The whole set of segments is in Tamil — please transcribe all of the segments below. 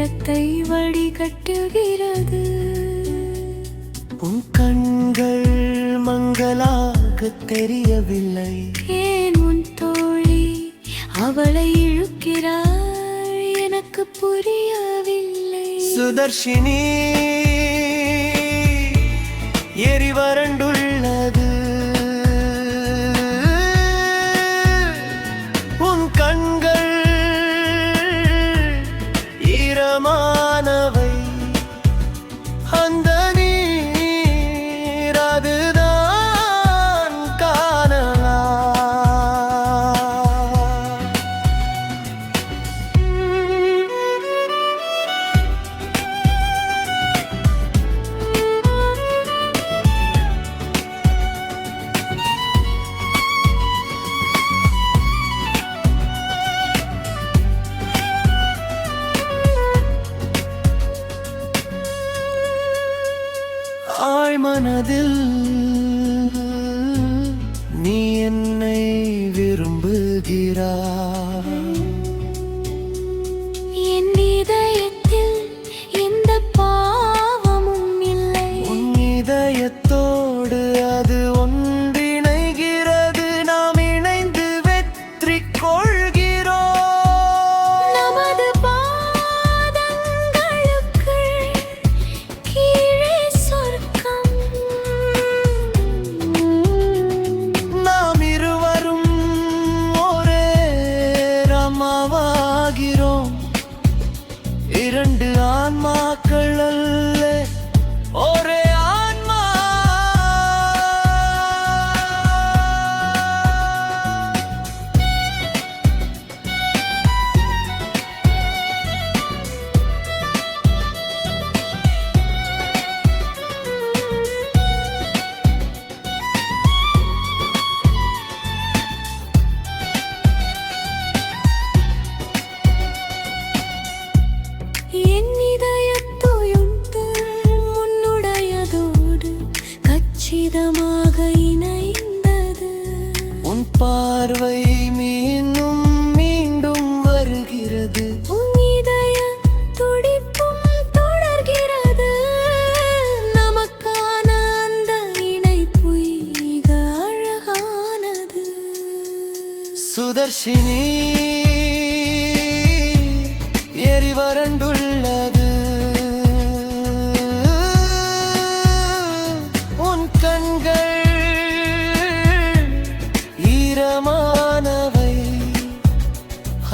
ஈரத்தை வடிகட்டுகிறது. உன் கண்கள் மங்களாக தெரியவில்லை. ஏன் உன் தோழி அவளை இழுக்கிறாள், எனக்கு புரியவில்லை. சுதர்ஷினி, எரிவரண்டுள்ளது உன் கண்கள், ஈரமானவை. அந்த நீர் அதுதான் காணலா. ஆழ்மனதில் நீ என்னை விரும்புகிறாய். என் இதயத்தில் எந்த பாவமும் இல்லை. உன் இதயத்தோடு அது ஒன்றிணைகிறது. நாம் இணைந்து வெற்றி கொள்கிறோம். நமது பாதங்களுக்கு கீழே சொர்க்கம். நாம் இருவரும் ஒரே ரமாவாகிறோம். இரண்டு ஆன்மாக்கள் அல்ல, ஒரே ஆன்மா. என் இதயத்துயர்ந்து உன்னுடையதோடு கச்சிதமாக இணைந்தது. உன் பார்வை மீண்டும் மீண்டும் வருகிறது. உன் இதய துடிப்பும் தொடர்கிறது. நமக்கான அந்த இணைப்பு மிக அழகானது. சுதர்ஷினி, எரிவரண்டுள்ளது உன் கண்கள், ஈரமானவை.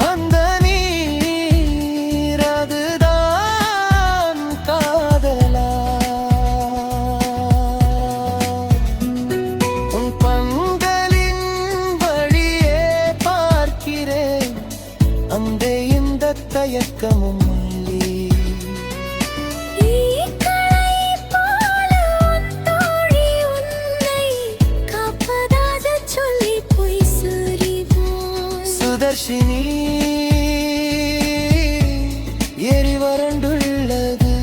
அந்த நீர் அதுதான் காதலா. உன் பங்களின் வழியே பார்க்கிறேன், அந்த இந்த தயக்கமும் இல்லை. ஈக்களைப் போல உன் தோழி உன்னை காப்பதாகச் சொல்லிப் பொய் சொறிவாள். சுதர்ஷினி, எரிவரண்டுள்ளது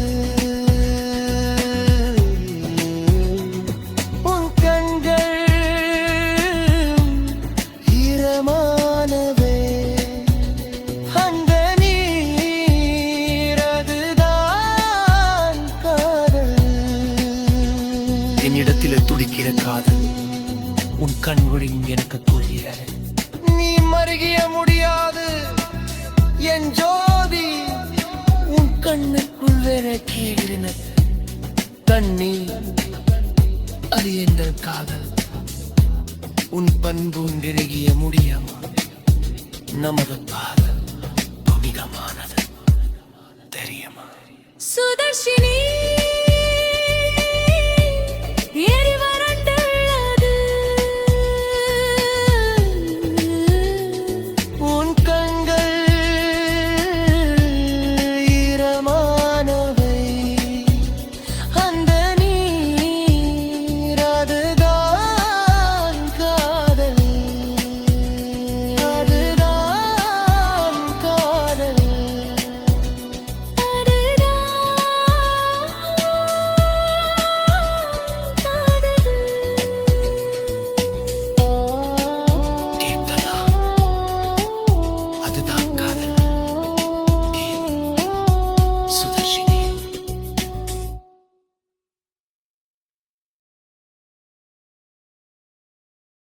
உன் கண்கள், ஈரமானவை. அந்த நீர் அதுதான் காதல். என்னிடத்தில் துடிக்கிற காதல் உன் கண்களில் எனக்கு கூறுகிறது. நீ மருகிய முடியாது என் ஜோதி. உன் கண்ணுக்குள் வேற கேள்கிறது தண்ணீர், அது எங்கள் காதல். உன் பண்பு நெருகிய முடியாமா. நமது காதல் புனிதமானது தெரியுமா? சுதர்ஷினி.